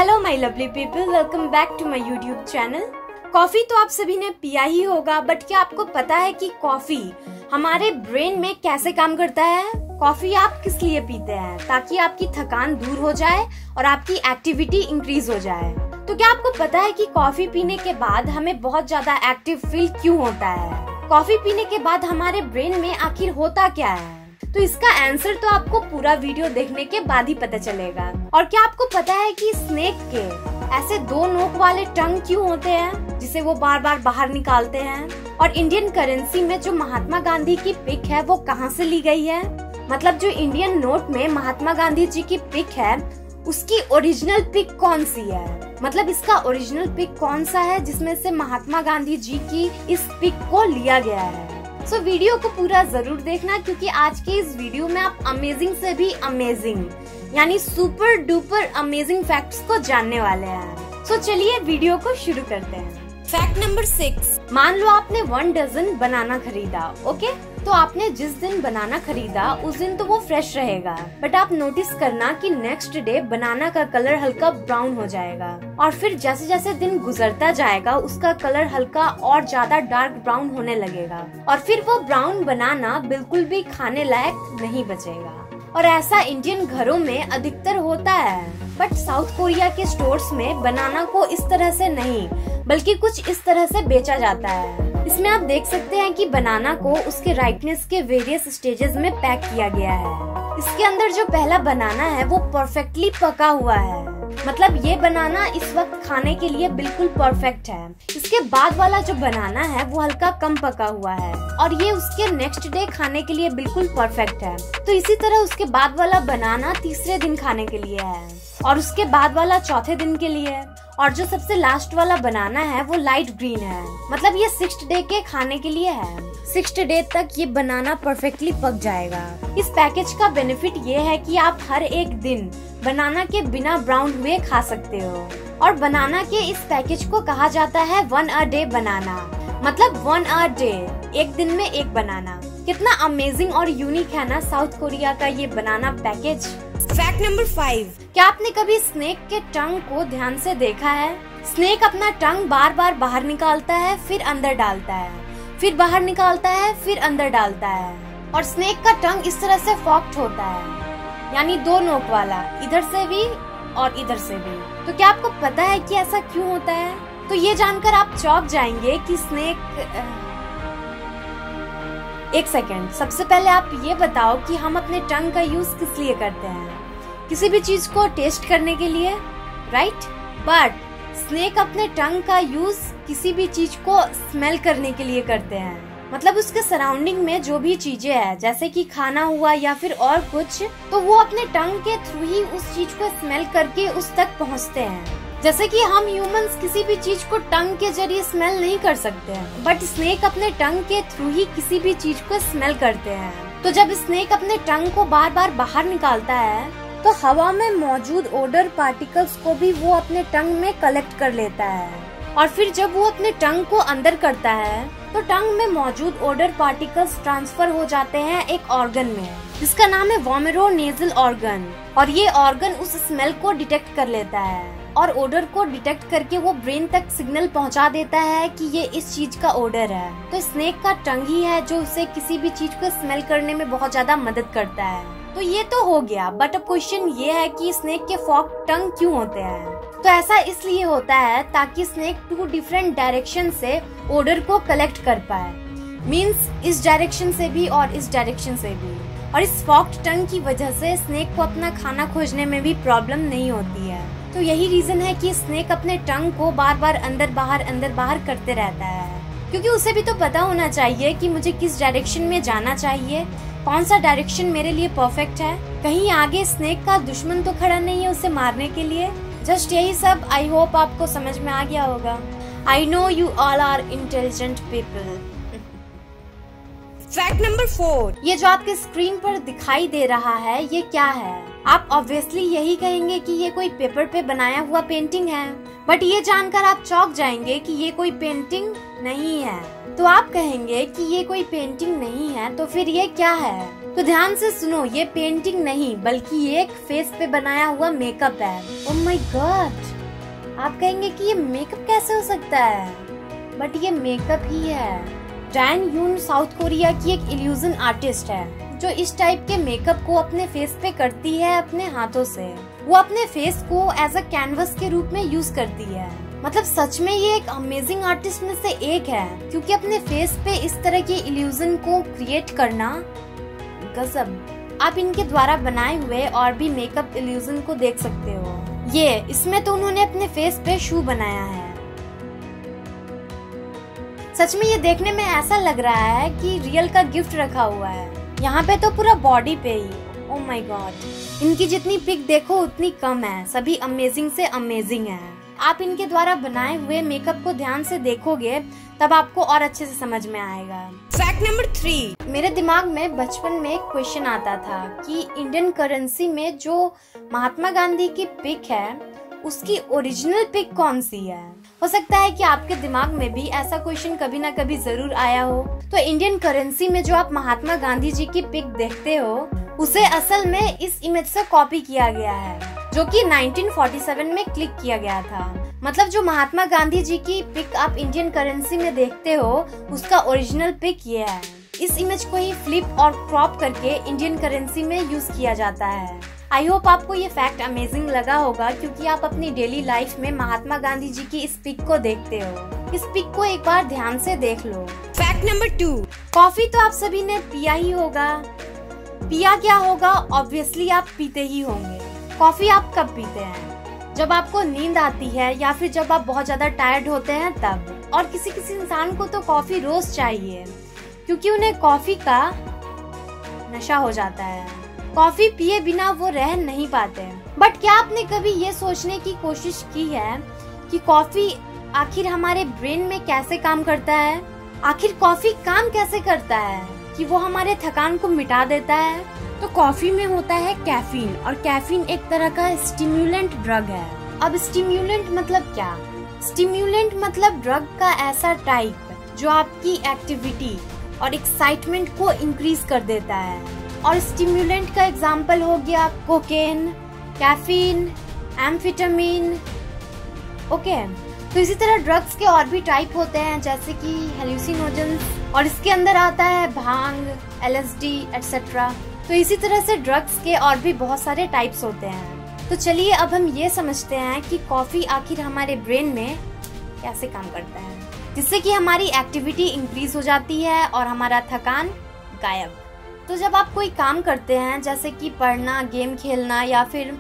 Hello my lovely people, welcome back to my YouTube channel. Coffee तो आप सभी ने पिया ही होगा, बट क्या आपको पता है कि कॉफी हमारे ब्रेन में कैसे काम करता है? कॉफी आप किस लिए पीते हैं? ताकि आपकी थकान दूर हो जाए और आपकी एक्टिविटी इंक्रीज हो जाए। तो क्या आपको पता है कि कॉफी पीने के बाद हमें बहुत ज्यादा एक्टिव फील क्यों होता है? कॉफी पीने के बाद हमारे ब्रेन में आखिर होता क्या है? तो इसका आंसर तो आपको पूरा वीडियो देखने के बाद ही पता चलेगा। और क्या आपको पता है कि स्नेक के ऐसे दो नोक वाले टंग क्यों होते हैं, जिसे वो बार बार बाहर निकालते हैं? और इंडियन करेंसी में जो महात्मा गांधी की पिक है वो कहाँ से ली गई है? मतलब जो इंडियन नोट में महात्मा गांधी जी की पिक है, उसकी ओरिजिनल पिक कौन सी है? मतलब इसका ओरिजिनल पिक कौन सा है जिसमें से महात्मा गांधी जी की इस पिक को लिया गया है? सो वीडियो को पूरा जरूर देखना, क्योंकि आज के इस वीडियो में आप अमेजिंग से भी अमेजिंग यानी सुपर डुपर अमेजिंग फैक्ट्स को जानने वाले हैं। सो चलिए वीडियो को शुरू करते हैं। फैक्ट नंबर 6, मान लो आपने 1 डजन बनाना खरीदा, ओके? तो आपने जिस दिन बनाना खरीदा उस दिन तो वो फ्रेश रहेगा, बट आप नोटिस करना कि नेक्स्ट डे बनाना का कलर हल्का ब्राउन हो जाएगा, और फिर जैसे जैसे दिन गुजरता जाएगा उसका कलर हल्का और ज्यादा डार्क ब्राउन होने लगेगा, और फिर वो ब्राउन बनाना बिल्कुल भी खाने लायक नहीं बचेगा। और ऐसा इंडियन घरों में अधिकतर होता है, बट साउथ कोरिया के स्टोर्स में बनाना को इस तरह से नहीं बल्कि कुछ इस तरह से बेचा जाता है। इसमें आप देख सकते हैं कि बनाना को उसके राइटनेस के वेरियस स्टेजेस में पैक किया गया है। इसके अंदर जो पहला बनाना है वो परफेक्टली पका हुआ है, मतलब ये बनाना इस वक्त खाने के लिए बिल्कुल परफेक्ट है। इसके बाद वाला जो बनाना है वो हल्का कम पका हुआ है, और ये उसके नेक्स्ट डे खाने के लिए बिल्कुल परफेक्ट है। तो इसी तरह उसके बाद वाला बनाना तीसरे दिन खाने के लिए है, और उसके बाद वाला चौथे दिन के लिए है, और जो सबसे लास्ट वाला बनाना है वो लाइट ग्रीन है, मतलब ये 6th डे के खाने के लिए है। 6th डे तक ये बनाना परफेक्टली पक जाएगा। इस पैकेज का बेनिफिट ये है कि आप हर एक दिन बनाना के बिना ब्राउन हुए खा सकते हो। और बनाना के इस पैकेज को कहा जाता है 1 a day बनाना, मतलब 1 a day, एक दिन में एक बनाना। कितना अमेजिंग और यूनिक है ना साउथ कोरिया का ये बनाना पैकेज। फैक्ट नंबर 5, क्या आपने कभी स्नेक के टंग को ध्यान से देखा है? स्नेक अपना टंग बार बार बाहर निकालता है, फिर अंदर डालता है, फिर बाहर निकालता है, फिर अंदर डालता है। और स्नेक का टंग इस तरह से फॉक्ड होता है, यानी दो नोक वाला, इधर से भी और इधर से भी। तो क्या आपको पता है कि ऐसा क्यों होता है? तो ये जानकर आप चौंक जाएंगे कि स्नेक एक सेकेंड, सबसे पहले आप ये बताओ कि हम अपने टंग का यूज किस लिए करते हैं? किसी भी चीज को टेस्ट करने के लिए, राइट? बट स्नेक अपने टंग का यूज किसी भी चीज को स्मेल करने के लिए करते हैं, मतलब उसके सराउंडिंग में जो भी चीजें हैं, जैसे कि खाना हुआ या फिर और कुछ, तो वो अपने टंग के थ्रू ही उस चीज को स्मेल करके उस तक पहुंचते हैं। जैसे कि हम ह्यूमंस किसी भी चीज को टंग के जरिए स्मेल नहीं कर सकते हैं, बट स्नेक अपने टंग के थ्रू ही किसी भी चीज को स्मेल करते हैं। तो जब स्नेक अपने टंग को बार बार बाहर निकालता है तो हवा में मौजूद ओडर पार्टिकल्स को भी वो अपने टंग में कलेक्ट कर लेता है, और फिर जब वो अपने टंग को अंदर करता है तो टंग में मौजूद ओडर पार्टिकल्स ट्रांसफर हो जाते हैं एक ऑर्गन में, जिसका नाम है वोमेरो नेजल ऑर्गन। और ये ऑर्गन उस स्मेल को डिटेक्ट कर लेता है, और ओडर को डिटेक्ट करके वो ब्रेन तक सिग्नल पहुंचा देता है कि ये इस चीज का ओडर है। तो स्नेक का टंग ही है जो उसे किसी भी चीज को स्मेल करने में बहुत ज्यादा मदद करता है। तो ये तो हो गया, बट अब क्वेश्चन ये है कि स्नेक के फॉर्क टंग क्यों होते हैं? तो ऐसा इसलिए होता है ताकि स्नेक 2 डिफरेंट डायरेक्शन से ओडर को कलेक्ट कर पाए, मींस इस डायरेक्शन से भी और इस डायरेक्शन से भी। और इस फॉर्क्ड टंग की वजह से स्नेक को अपना खाना खोजने में भी प्रॉब्लम नहीं होती है। तो यही रीजन है कि स्नेक अपने टंग को बार बार अंदर बाहर करते रहता है, क्योंकि उसे भी तो पता होना चाहिए कि मुझे किस डायरेक्शन में जाना चाहिए, कौन सा डायरेक्शन मेरे लिए परफेक्ट है। कहीं आगे स्नेक का दुश्मन तो खड़ा नहीं है उसे मारने के लिए। जस्ट यही सब आई होप आपको समझ में आ गया होगा। I know you all are intelligent people. Fact number 4, ये जो आपके स्क्रीन पर दिखाई दे रहा है ये क्या है? आप ऑब्वियसली यही कहेंगे कि ये कोई पेपर पे बनाया हुआ पेंटिंग है, बट ये जानकर आप चौंक जाएंगे कि ये कोई पेंटिंग नहीं है। तो आप कहेंगे कि ये कोई पेंटिंग नहीं है, तो फिर ये क्या है? तो ध्यान से सुनो, ये पेंटिंग नहीं बल्कि ये एक फेस पे बनाया हुआ मेकअप है। ओह माय गॉड, आप कहेंगे कि ये मेकअप कैसे हो सकता है, बट ये मेकअप ही है। डैन यून साउथ कोरिया की एक इल्यूजन आर्टिस्ट है जो इस टाइप के मेकअप को अपने फेस पे करती है अपने हाथों से। वो अपने फेस को एज अ कैनवस के रूप में यूज करती है। मतलब सच में ये एक अमेजिंग आर्टिस्ट में से एक है, क्योंकि अपने फेस पे इस तरह के इल्यूजन को क्रिएट करना गजब। आप इनके द्वारा बनाए हुए और भी मेकअप इल्यूजन को देख सकते हो। इसमें तो उन्होंने अपने फेस पे शू बनाया है। सच में ये देखने में ऐसा लग रहा है कि रियल का गिफ्ट रखा हुआ है। यहाँ पे तो पूरा बॉडी पे ही। ओह माय गॉड, इनकी जितनी पिक देखो उतनी कम है। सभी अमेजिंग से अमेजिंग है। आप इनके द्वारा बनाए हुए मेकअप को ध्यान से देखोगे तब आपको और अच्छे से समझ में आएगा। फैक्ट नंबर 3, मेरे दिमाग में बचपन में एक क्वेश्चन आता था कि इंडियन करेंसी में जो महात्मा गांधी की पिक है उसकी ओरिजिनल पिक कौन सी है। हो सकता है कि आपके दिमाग में भी ऐसा क्वेश्चन कभी ना कभी जरूर आया हो। तो इंडियन करेंसी में जो आप महात्मा गांधी जी की पिक देखते हो उसे असल में इस इमेज से कॉपी किया गया है, जो कि 1947 में क्लिक किया गया था। मतलब जो महात्मा गांधी जी की पिक आप इंडियन करेंसी में देखते हो उसका ओरिजिनल पिक ये है। इस इमेज को ही फ्लिप और क्रॉप करके इंडियन करेंसी में यूज किया जाता है। आई होप आपको ये फैक्ट अमेजिंग लगा होगा, क्योंकि आप अपनी डेली लाइफ में महात्मा गांधी जी की इस पिक को देखते हो। इस पिक को एक बार ध्यान से देख लो। फैक्ट नंबर 2, कॉफी तो आप सभी ने पिया ही होगा। पिया क्या होगा, ऑब्वियसली आप पीते ही होंगे। कॉफी आप कब पीते हैं? जब आपको नींद आती है या फिर जब आप बहुत ज्यादा टायर्ड होते हैं तब। और किसी किसी इंसान को तो कॉफी रोज चाहिए, क्योंकि उन्हें कॉफी का नशा हो जाता है। कॉफी पिए बिना वो रह नहीं पाते। बट क्या आपने कभी ये सोचने की कोशिश की है कि कॉफी आखिर हमारे ब्रेन में कैसे काम करता है? आखिर कॉफी काम कैसे करता है कि वो हमारे थकान को मिटा देता है? तो कॉफी में होता है कैफीन, और कैफीन एक तरह का स्टिम्युलेंट ड्रग है। अब स्टिम्युलेंट मतलब क्या? स्टिम्युलेंट मतलब ड्रग का ऐसा टाइप जो आपकी एक्टिविटी और एक्साइटमेंट को इंक्रीज कर देता है। और स्टिम्युलेंट का एग्जाम्पल हो गया कोकेन, कैफीन, एम्फेटामिन। ओके, तो इसी तरह ड्रग्स के और भी टाइप होते हैं, जैसे कि हेलुसिनोजेंस, और इसके अंदर आता है भांग, LSD एटसेट्रा। तो इसी तरह से ड्रग्स के और भी बहुत सारे टाइप्स होते हैं। तो चलिए अब हम ये समझते हैं कि कॉफी आखिर हमारे ब्रेन में कैसे काम करता है, जिससे कि हमारी एक्टिविटी इंक्रीज हो जाती है और हमारा थकान गायब। तो जब आप कोई काम करते हैं, जैसे कि पढ़ना, गेम खेलना, या फिर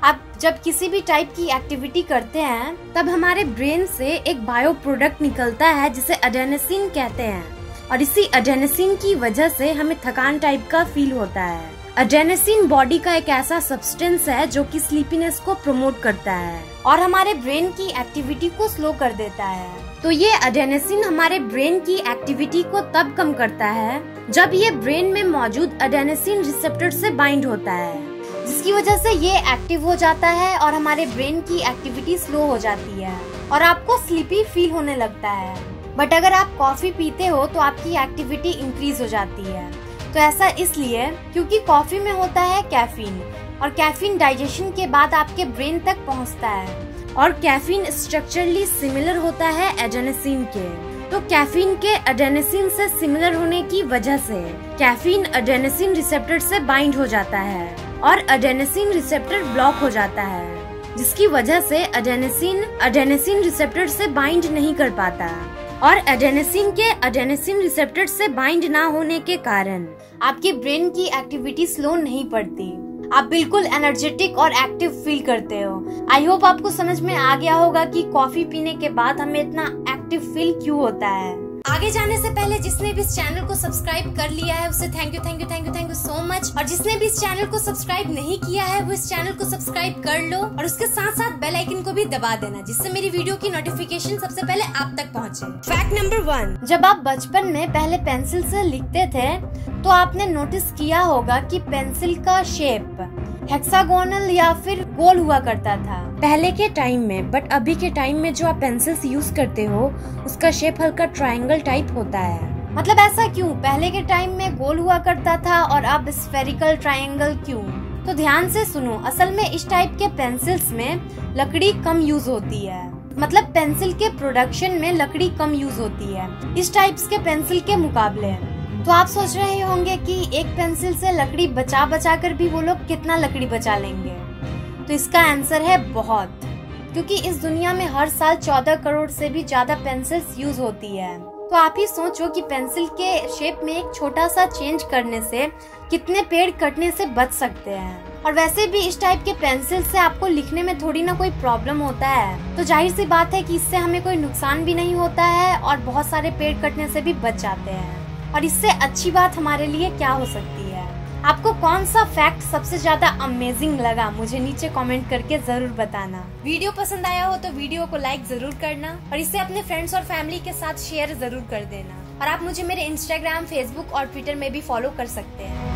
आप जब किसी भी टाइप की एक्टिविटी करते हैं, तब हमारे ब्रेन से एक बायो प्रोडक्ट निकलता है जिसे एडेनोसिन कहते हैं। और इसी एडेनोसिन की वजह से हमें थकान टाइप का फील होता है। एडेनोसिन बॉडी का एक ऐसा सब्सटेंस है जो कि स्लीपीनेस को प्रमोट करता है और हमारे ब्रेन की एक्टिविटी को स्लो कर देता है। तो ये एडेनोसिन हमारे ब्रेन की एक्टिविटी को तब कम करता है जब ये ब्रेन में मौजूद एडेनोसिन रिसेप्टर से बाइंड होता है, जिसकी वजह से ये एक्टिव हो जाता है और हमारे ब्रेन की एक्टिविटी स्लो हो जाती है और आपको स्लीपी फील होने लगता है। बट अगर आप कॉफी पीते हो तो आपकी एक्टिविटी इंक्रीज हो जाती है। तो ऐसा इसलिए क्योंकि कॉफी में होता है कैफीन, और कैफीन डाइजेशन के बाद आपके ब्रेन तक पहुंचता है, और कैफीन स्ट्रक्चरली सिमिलर होता है एडेनोसिन के। तो कैफीन के एडेनोसिन से सिमिलर होने की वजह से कैफीन एडेनोसिन रिसेप्टर से बाइंड हो जाता है और एडेनोसिन रिसेप्टर ब्लॉक हो जाता है, जिसकी वजह से एडेनोसिन रिसेप्टर से बाइंड नहीं कर पाता। और एडेनोसिन के एडेनोसिन रिसेप्टर से बाइंड ना होने के कारण आपके ब्रेन की एक्टिविटी स्लो नहीं पड़ती। आप बिल्कुल एनर्जेटिक और एक्टिव फील करते हो। आई होप आपको समझ में आ गया होगा कि कॉफी पीने के बाद हमें इतना एक्टिव फील क्यों होता है। आगे जाने से पहले जिसने भी इस चैनल को सब्सक्राइब कर लिया है उसे थैंक यू सो मच। और जिसने भी इस चैनल को सब्सक्राइब नहीं किया है वो इस चैनल को सब्सक्राइब कर लो और उसके साथ साथ बेल आइकन को भी दबा देना, जिससे मेरी वीडियो की नोटिफिकेशन सबसे पहले आप तक पहुंचे। फैक्ट नंबर 1, जब आप बचपन में पहले पेंसिल से लिखते थे तो आपने नोटिस किया होगा कि पेंसिल का शेप हेक्सागोनल या फिर गोल हुआ करता था पहले के टाइम में। बट अभी के टाइम में जो आप पेंसिल्स यूज करते हो उसका शेप हल्का ट्रायंगल टाइप होता है। मतलब ऐसा क्यों? पहले के टाइम में गोल हुआ करता था और अब स्फेरिकल ट्रायंगल क्यों? तो ध्यान से सुनो, असल में इस टाइप के पेंसिल्स में लकड़ी कम यूज होती है, मतलब पेंसिल के प्रोडक्शन में लकड़ी कम यूज होती है इस टाइप्स के पेंसिल के मुकाबले। तो आप सोच रहे होंगे कि एक पेंसिल से लकड़ी बचा बचा कर भी वो लोग कितना लकड़ी बचा लेंगे। तो इसका आंसर है बहुत, क्योंकि इस दुनिया में हर साल 14 करोड़ से भी ज्यादा पेंसिल्स यूज होती है। तो आप ही सोचो कि पेंसिल के शेप में एक छोटा सा चेंज करने से कितने पेड़ कटने से बच सकते हैं। और वैसे भी इस टाइप के पेंसिल से आपको लिखने में थोड़ी ना कोई प्रॉब्लम होता है, तो जाहिर सी बात है कि इससे हमें कोई नुकसान भी नहीं होता है और बहुत सारे पेड़ कटने से भी बच जाते हैं। और इससे अच्छी बात हमारे लिए क्या हो सकती है? आपको कौन सा फैक्ट सबसे ज्यादा अमेजिंग लगा, मुझे नीचे कमेंट करके जरूर बताना। वीडियो पसंद आया हो तो वीडियो को लाइक जरूर करना और इसे अपने फ्रेंड्स और फैमिली के साथ शेयर जरूर कर देना। और आप मुझे मेरे इंस्टाग्राम, फेसबुक और ट्विटर में भी फॉलो कर सकते हैं।